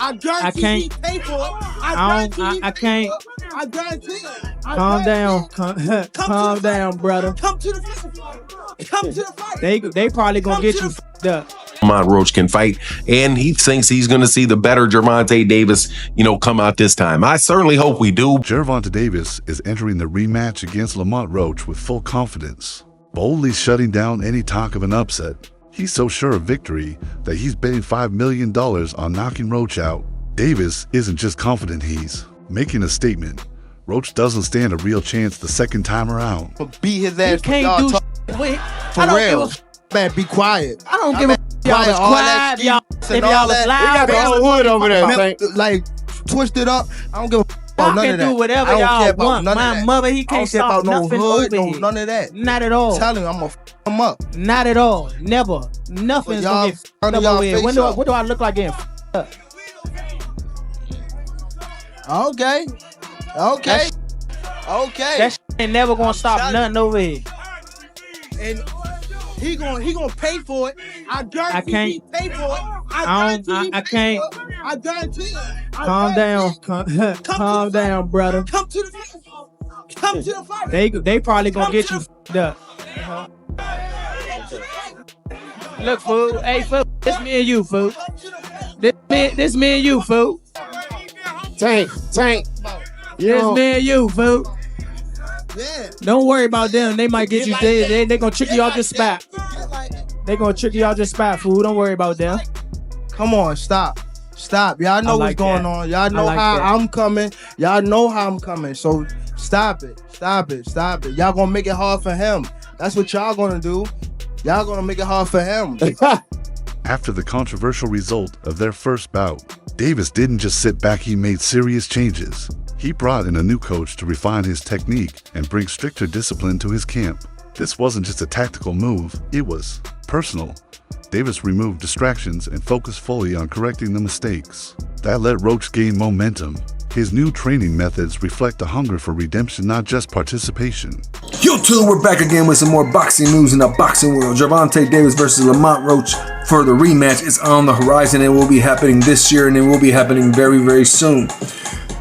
I guarantee he pay for it. I can't. I guarantee it. Calm down. Calm down, brother. Come to the fight. Come to the fight. They probably gonna get you f***ed up. Lamont Roach can fight, and he thinks he's going to see the better Gervonta Davis, come out this time. I certainly hope we do. Gervonta Davis is entering the rematch against Lamont Roach with full confidence, boldly shutting down any talk of an upset. He's so sure of victory that he's betting $5 million on knocking Roach out. Davis isn't just confident, he's making a statement. Roach doesn't stand a real chance the second time around. Beat his ass. You can't do for real. Man, be quiet. I don't give a y'all was quiet. Y'all, if y'all was loud, the whole hood over there. Like, twist it up. I don't give a about none of that. Do whatever y'all want. My mother, he can't stop nothing over here. None of that. Not at all. Tell him I'm gonna f him up. Not at all. Never. Nothing's gonna get f***ed up over here. What do I look like getting f***ed up? Okay. That ain't never gonna stop nothing over here. And he gonna pay for it. I guarantee he pay for it. I can't. I guarantee it. Calm down. Calm down, brother. Come to the fight. Come to the fight. They probably gonna get you f***ed up. Look, fool. Hey, fool. This me and you, fool. This me and you, fool. Tank. This me and you, fool. Yeah. Don't worry about them. They might get you. They gonna trick you out your spot. They gonna trick you out your spot, fool. Don't worry about them. Come on, stop. Y'all know what's going on. Y'all know how I'm coming. Y'all know how I'm coming. So stop it. Y'all gonna make it hard for him. That's what y'all gonna do. Y'all gonna make it hard for him. After the controversial result of their first bout, Davis didn't just sit back, he made serious changes. He brought in a new coach to refine his technique and bring stricter discipline to his camp. This wasn't just a tactical move, it was personal. Davis removed distractions and focused fully on correcting the mistakes. That let Roach gain momentum. His new training methods reflect a hunger for redemption, not just participation. YouTube, we're back again with some more boxing news in the boxing world. Gervonta Davis versus Lamont Roach for the rematch is on the horizon. It will be happening this year, and it will be happening very, very soon.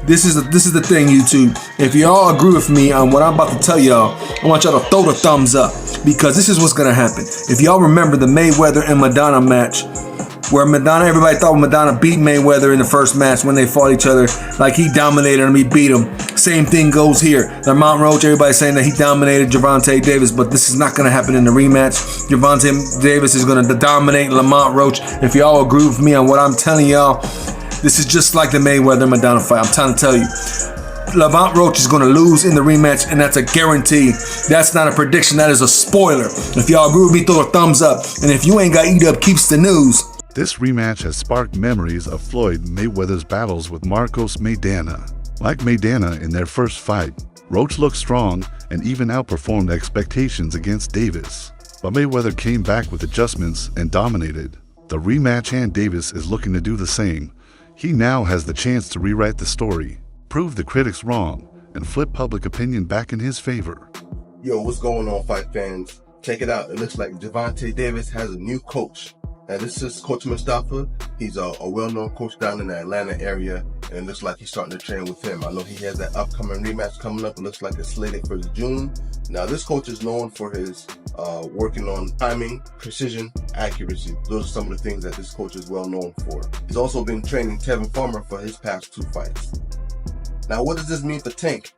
This is the thing, YouTube. If y'all agree with me on what I'm about to tell y'all, I want y'all to throw the thumbs up, because this is what's gonna happen. If y'all remember the Mayweather and Madonna match, where everybody thought Madonna beat Mayweather in the first match when they fought each other, like he dominated him, he beat him. Same thing goes here. Lamont Roach, everybody's saying that he dominated Gervonta Davis, but this is not going to happen in the rematch. Gervonta Davis is going to dominate Lamont Roach. If y'all agree with me on what I'm telling y'all, this is just like the Mayweather-Madonna fight. I'm trying to tell you. Lamont Roach is going to lose in the rematch, and that's a guarantee. That's not a prediction. That is a spoiler. If y'all agree with me, throw a thumbs up. And if you ain't got Eat Up Keeps the News. This rematch has sparked memories of Floyd Mayweather's battles with Marcos Maidana. Like Maidana in their first fight, Roach looked strong and even outperformed expectations against Davis. But Mayweather came back with adjustments and dominated. The rematch, and Davis is looking to do the same. He now has the chance to rewrite the story, prove the critics wrong, and flip public opinion back in his favor. Yo, what's going on, fight fans? Check it out. It looks like Gervonta Davis has a new coach. Now, this is Coach Mustafa. He's a well-known coach down in the Atlanta area, and it looks like he's starting to train with him. I know he has that upcoming rematch coming up. It looks like it's slated for June. Now, this coach is known for his working on timing, precision, accuracy. Those are some of the things that this coach is well known for. He's also been training Tevin Farmer for his past 2 fights. Now, what does this mean for Tank?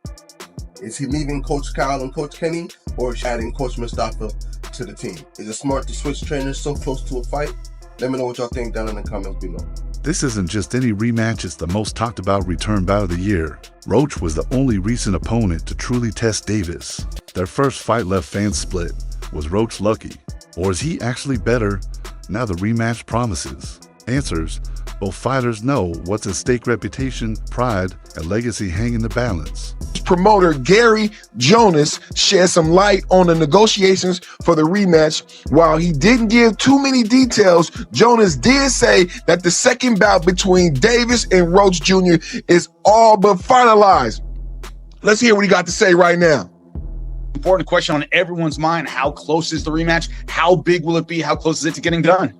Is he leaving Coach Kyle and Coach Kenny, or is he adding Coach Mustafa to the team? Is it smart to switch trainers so close to a fight? Let me know what y'all think down in the comments below. This isn't just any rematch, it's the most talked about return bout of the year. Roach was the only recent opponent to truly test Davis. Their first fight left fans split. Was Roach lucky? Or is he actually better? Now the rematch promises answers. Both fighters know what's at stake: reputation, pride, and legacy hang in the balance. Promoter Gary Jonas shed some light on the negotiations for the rematch. While he didn't give too many details, Jonas did say that the second bout between Davis and Roach Jr. is all but finalized. Let's hear what he got to say right now. Important question on everyone's mind. How close is the rematch? How big will it be? How close is it to getting done?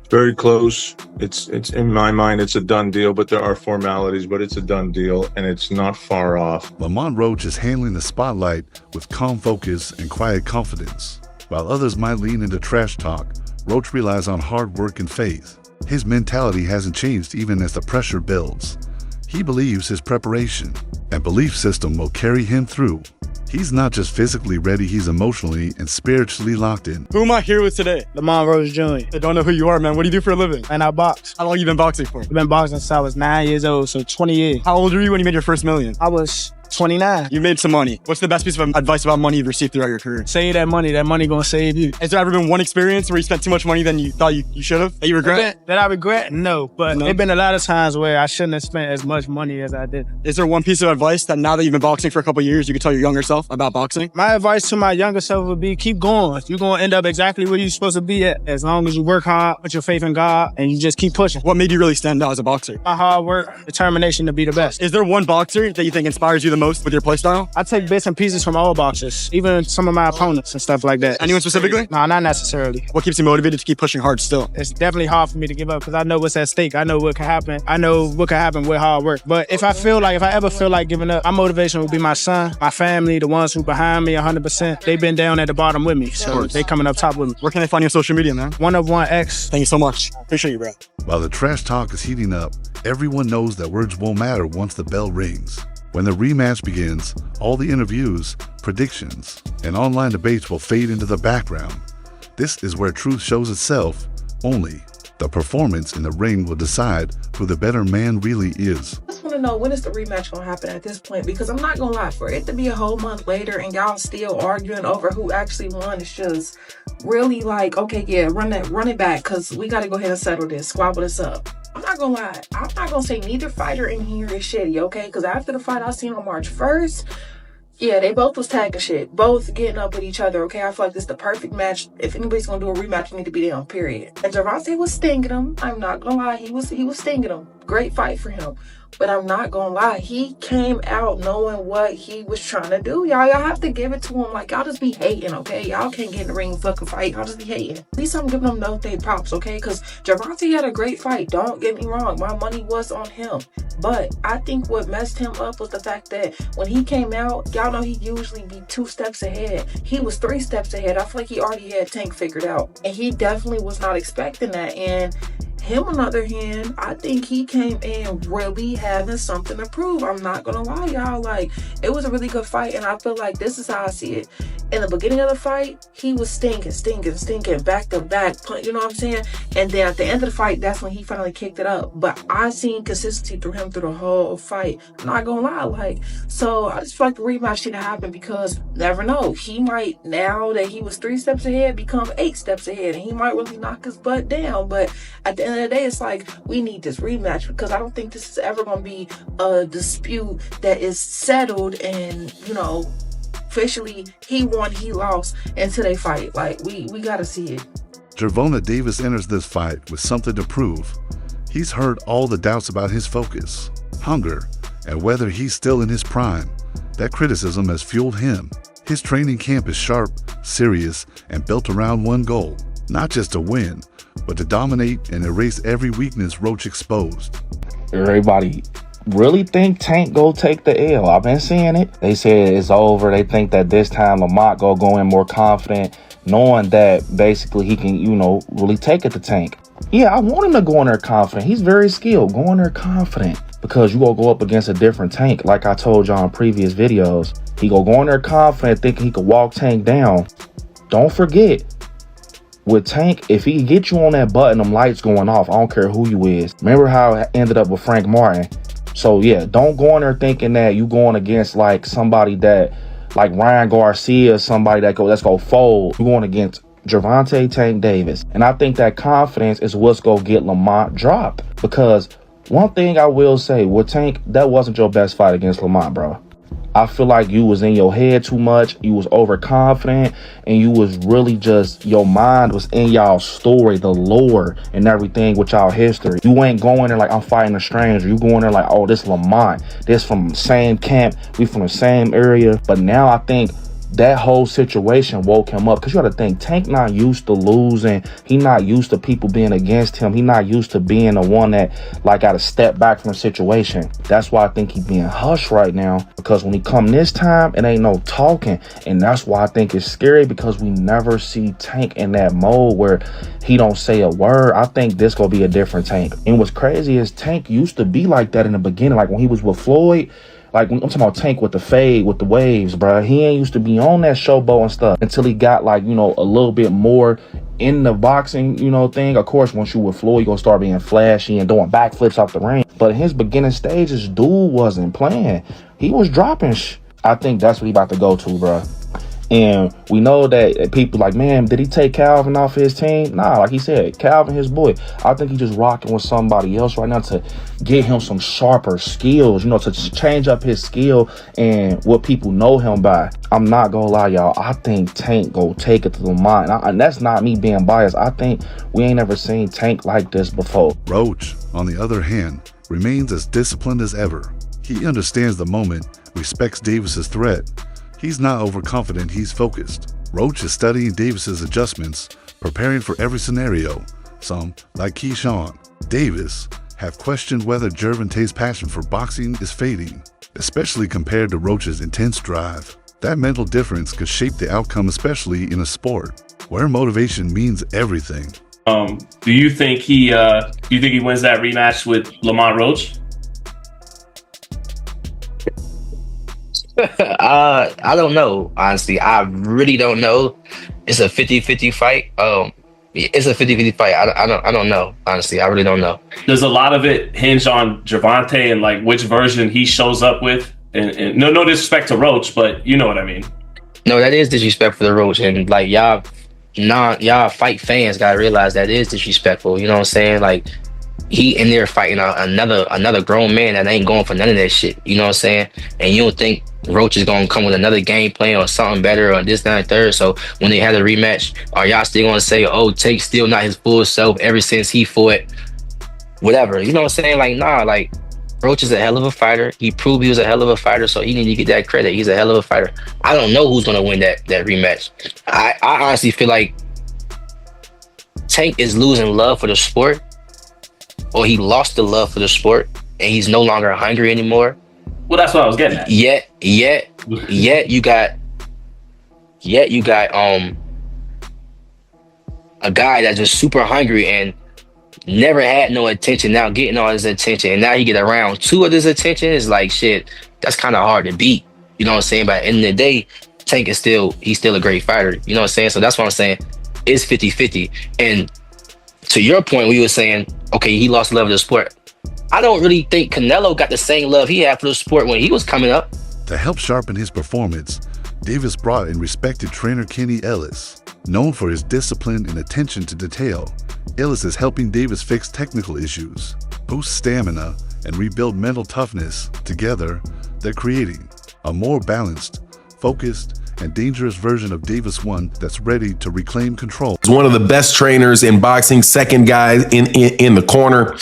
Very close. It's in my mind, it's a done deal, but there are formalities, but it's a done deal and it's not far off. Lamont Roach is handling the spotlight with calm focus and quiet confidence. While others might lean into trash talk, Roach relies on hard work and faith. His mentality hasn't changed even as the pressure builds. He believes his preparation and belief system will carry him through. He's not just physically ready, he's emotionally and spiritually locked in. Who am I here with today? Lamont Roach Jr. I don't know who you are, man. What do you do for a living? And I box. How long have you been boxing for? I've been boxing since I was 9 years old, so 20 years. How old were you when you made your first million? I was 29. You made some money. What's the best piece of advice about money you've received throughout your career? Save that money gonna save you. Has there ever been one experience where you spent too much money than you thought you should have, that you regret? That I regret? No, but there's been a lot of times where I shouldn't have spent as much money as I did. Is there one piece of advice that now that you've been boxing for a couple of years, you could tell your younger self about boxing? My advice to my younger self would be keep going. You're gonna end up exactly where you're supposed to be at as long as you work hard, put your faith in God, and you just keep pushing. What made you really stand out as a boxer? My hard work, determination to be the best. Is there one boxer that you think inspires you the most with your play style? I take bits and pieces from all boxers, even some of my opponents and stuff like that. Anyone specifically? No, not necessarily. What keeps you motivated to keep pushing hard still? It's definitely hard for me to give up because I know what's at stake. I know what can happen. I know what can happen with hard work. But if I ever feel like giving up, my motivation would be my son, my family, the ones who behind me 100%. They've been down at the bottom with me, so they coming up top with me. Where can they find you on social media, man? 101X. Thank you so much. Appreciate you, bro. While the trash talk is heating up, everyone knows that words won't matter once the bell rings. When the rematch begins, all the interviews, predictions, and online debates will fade into the background. This is where truth shows itself. Only the performance in the ring will decide who the better man really is. I just want to know, when is the rematch going to happen at this point? Because I'm not going to lie, for it to be a whole month later and y'all still arguing over who actually won, it's just really like, okay, yeah, run it back, because we got to go ahead and settle this, squabble this up. I'm not gonna lie, I'm not gonna say neither fighter in here is shitty, okay? Because after the fight I seen on March 1st, yeah, they both was tagging shit, both getting up with each other, okay? I feel like this is the perfect match. If anybody's gonna do a rematch, you need to be down, period. And Gervonta was stinging him. I'm not gonna lie, he was stinging him. Great fight for him. But I'm not gonna lie, he came out knowing what he was trying to do. Y'all have to give it to him. Like, y'all just be hating, okay? Y'all can't get in the ring and fucking fight. Y'all just be hating. At least I'm giving them no day props, okay? Because Gervonta had a great fight. Don't get me wrong. My money was on him. But I think what messed him up was the fact that when he came out, y'all know he usually be 2 steps ahead. He was 3 steps ahead. I feel like he already had Tank figured out. And he definitely was not expecting that. And him, on the other hand, I think he came in really having something to prove. I'm not gonna lie, y'all. Like, it was a really good fight, and I feel like this is how I see it. In the beginning of the fight, he was stinking, back to back, you know what I'm saying? And then at the end of the fight, that's when he finally kicked it up. But I seen consistency through him through the whole fight. I'm not gonna lie, like, so I just feel like the rematch should happen because never know. He might, now that he was 3 steps ahead, become 8 steps ahead, and he might really knock his butt down. But at the end of the day, it's like, we need this rematch because I don't think this is ever going to be a dispute that is settled and, you know, officially he won, he lost until they fight. Like, we got to see it. Gervonta Davis enters this fight with something to prove. He's heard all the doubts about his focus, hunger, and whether he's still in his prime. That criticism has fueled him. His training camp is sharp, serious, and built around one goal, not just to win, but to dominate and erase every weakness Roach exposed. Everybody really think Tank go take the L. I've been seeing it. They said it's over. They think that this time Lamont go in more confident, knowing that basically he can, you know, really take it to Tank. Yeah, I want him to go in there confident. He's very skilled. Go in there confident because you gonna go up against a different Tank. Like I told y'all in previous videos, he go in there confident thinking he could walk Tank down. Don't forget, with Tank, if he get you on that button, them lights going off, I don't care who you is. Remember how it ended up with Frank Martin? So yeah, don't go in there thinking that you going against like somebody that, like Ryan Garcia, somebody that's go fold. You going against Gervonta Tank Davis. And I think that confidence is what's going to get Lamont dropped. Because one thing I will say, with Tank, that wasn't your best fight against Lamont, bro. I feel like you was in your head too much. You was overconfident, and you was really just, your mind was in y'all story, the lore and everything with y'all history. You ain't going there like, I'm fighting a stranger. You going there like, oh, this Lamont, this from the same camp, we from the same area. But now I think that whole situation woke him up, because you got to think, Tank not used to losing. He not used to people being against him. He not used to being the one that like got to step back from a situation. That's why I think he being hushed right now, because when he come this time, it ain't no talking. And that's why I think it's scary, because we never see Tank in that mode where he don't say a word. I think this gonna be a different Tank. And what's crazy is Tank used to be like that in the beginning, like when he was with Floyd. Like, I'm talking about Tank with the fade, with the waves, bro. He ain't used to be on that showboat and stuff until he got, like, you know, a little bit more in the boxing, you know, thing. Of course, once you with Floyd, you gonna start being flashy and doing backflips off the ring. But in his beginning stages, dude wasn't playing. He was dropping I think that's what he about to go to, bro. And we know that people like, man, did he take Calvin off his team? Nah, like he said, Calvin, his boy. I think he's just rocking with somebody else right now to get him some sharper skills, you know, to change up his skill and what people know him by. I'm not gonna lie, y'all. I think Tank go take it to Lamont. And that's not me being biased. I think we ain't ever seen Tank like this before. Roach, on the other hand, remains as disciplined as ever. He understands the moment, respects Davis's threat. He's not overconfident, he's focused. Roach is studying Davis's adjustments, preparing for every scenario. Some, like Keyshawn, Davis, have questioned whether Gervonta's passion for boxing is fading, especially compared to Roach's intense drive. That mental difference could shape the outcome, especially in a sport where motivation means everything. Do you think he wins that rematch with Lamont Roach? I don't know, honestly. I really don't know. It's a 50-50 fight. It's a 50-50 fight. I don't know, honestly. I really don't know. Does a lot of it hinge on Gervonta and like which version he shows up with? And no disrespect to Roach, but you know what I mean. No, that is disrespectful to Roach, and like y'all fight fans gotta realize that is disrespectful. You know what I'm saying? Like, he in there fighting another grown man that ain't going for none of that shit. You know what I'm saying? And you don't think Roach is gonna come with another game plan or something better or this, that, and third? So when they had a rematch, are y'all still gonna say, oh, Take's still not his full self ever since he fought whatever? You know what I'm saying? Like, nah, like, Roach is a hell of a fighter. He proved he was a hell of a fighter, so he need to get that credit. He's a hell of a fighter. I don't know who's gonna win that rematch. I honestly feel like Tank is losing love for the sport, or he lost the love for the sport and he's no longer hungry anymore. Well, that's what I was getting at. Yet you got a guy that's just super hungry and never had no attention, now getting all his attention, and now he get around two of his attention. Is like, shit, that's kind of hard to beat. You know what I'm saying? But at the end of the day, Tank is still a great fighter. You know what I'm saying? So that's what I'm saying. It's 50-50. And to your point, we were saying, okay, he lost love of the sport. I don't really think Canelo got the same love he had for the sport when he was coming up. To help sharpen his performance, Davis brought in respected trainer Kenny Ellis. Known for his discipline and attention to detail, Ellis is helping Davis fix technical issues, boost stamina, and rebuild mental toughness. Together, they're creating a more balanced, focused, and dangerous version of Davis one that's ready to reclaim control. He's one of the best trainers in boxing, second guy in the corner.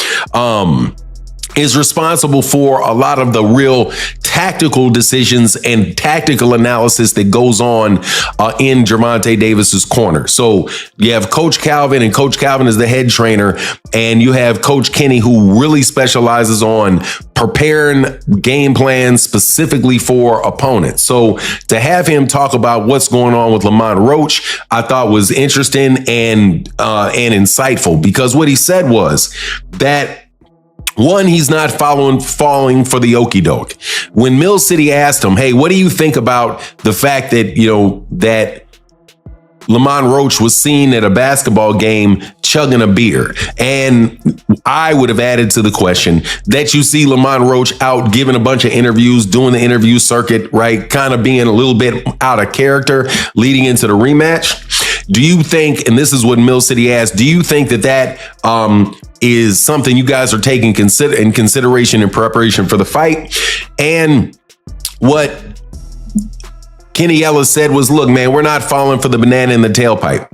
Is responsible for a lot of the real tactical decisions and tactical analysis that goes on in Gervonta Davis's corner. So you have Coach Calvin, and Coach Calvin is the head trainer, and you have Coach Kenny, who really specializes on preparing game plans specifically for opponents. So to have him talk about what's going on with Lamont Roach, I thought was interesting and insightful, because what he said was that, one, he's not falling for the okie doke. When Mill City asked him, hey, what do you think about the fact that, you know, that Lamont Roach was seen at a basketball game chugging a beer? And I would have added to the question that you see Lamont Roach out giving a bunch of interviews, doing the interview circuit, right? Kind of being a little bit out of character leading into the rematch. Do you think, and this is what Mill City asked, do you think that is something you guys are taking in consideration in preparation for the fight? And what Kenny Ellis said was, look, man, we're not falling for the banana in the tailpipe.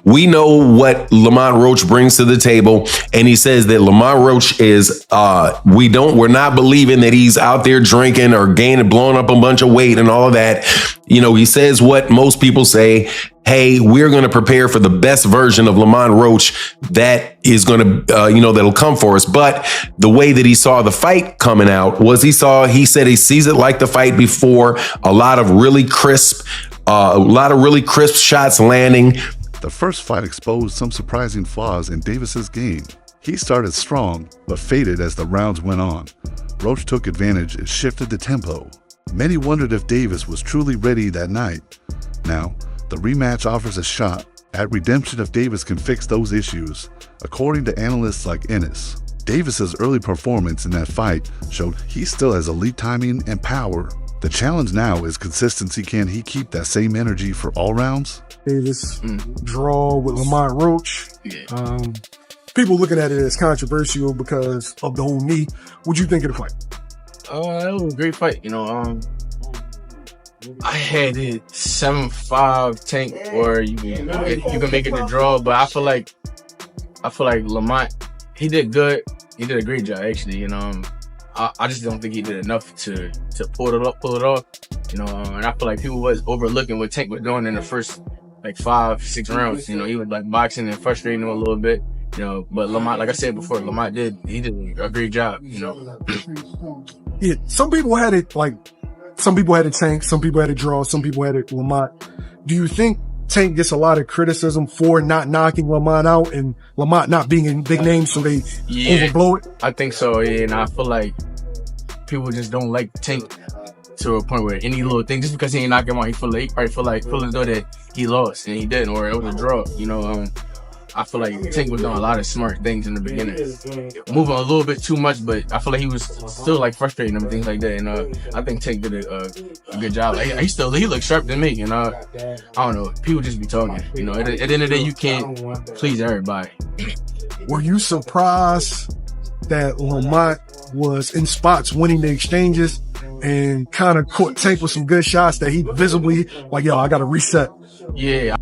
We know what Lamont Roach brings to the table. And he says that Lamont Roach is, we're not believing that he's out there drinking or blowing up a bunch of weight and all of that. You know, he says what most people say, hey, we're going to prepare for the best version of Lamont Roach that is going to, that'll come for us. But the way that he saw the fight coming out was he said he sees it like the fight before, a lot of really crisp shots landing. The first fight exposed some surprising flaws in Davis's game. He started strong, but faded as the rounds went on. Roach took advantage and shifted the tempo. Many wondered if Davis was truly ready that night. Now, the rematch offers a shot at redemption if Davis can fix those issues, according to analysts like Ennis. Davis's early performance in that fight showed he still has elite timing and power. The challenge now is consistency. Can he keep that same energy for all rounds? Davis draw with Lamont Roach. People looking at it as controversial because of the whole knee. What'd you think of the fight? It was a great fight. I had it 7-5 Tank, or you can make it the draw. But I feel like Lamont, he did good. He did a great job actually. I just don't think he did enough to pull it off. And I feel like people was overlooking what Tank was doing in the first 5-6 rounds. He was boxing and frustrating him a little bit. But Lamont, like I said before, Lamont did a great job. Yeah, some people had it Tank, some people had it draw, some people had it Lamont. Do you think Tank gets a lot of criticism for not knocking Lamont out and Lamont not being a big name, so they overblow it? I think so, yeah. And I feel like people just don't like Tank to a point where any little thing, just because he ain't knock him out, he probably feel as though that he lost and he didn't, or it was a draw. I feel like Tank was doing a lot of smart things in the beginning, moving a little bit too much, but I feel like he was still frustrating him and things like that. And I think Tank did a good job. He looked sharp to me. I don't know. People just be talking. At the end of the day, you can't please everybody. Were you surprised that Lamont was in spots winning the exchanges and kind of caught Tank with some good shots that he visibly I got to reset? Yeah,